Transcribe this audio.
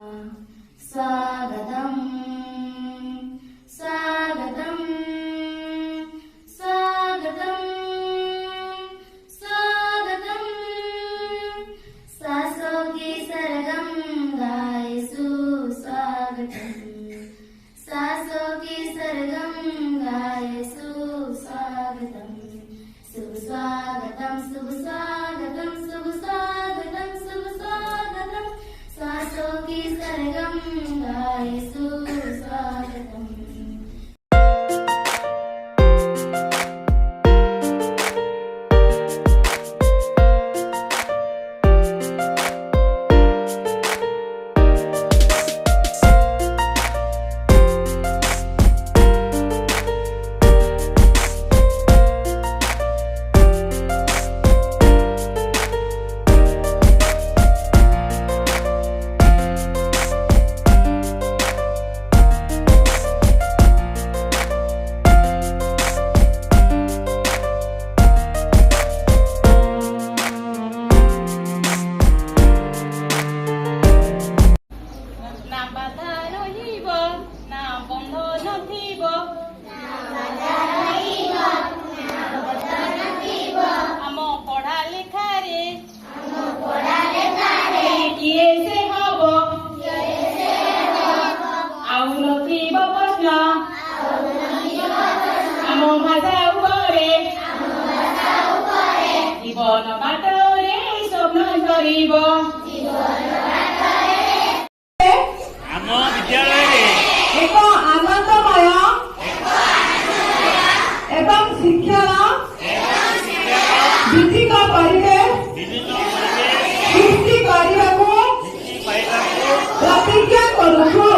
स्वागतं स्वागतं स्वागतं स्वागतं सासों की सरगम गाए सुस्वागतं सासों की सरगम गाए सुस्वागतं शुभ स्वागतं शुभ स्वागतं शुभ स्वागतं शुभ स्वागतं सासों की सरगम गाए सुस्वागतं। জীবন বাটরে স্বপ্ন ধরিব ଆମ ବିଦ୍ୟାଳୟରେ ଏକ ଆନନ୍ଦମୟ ଏବଂ ଶିକ୍ଷଣ ଭିତ୍ତିକ ପରିବେଶ ସୃଷ୍ଟି କରିବାକୁ ପ୍ରତିଜ୍ଞା କରୁଛୁ।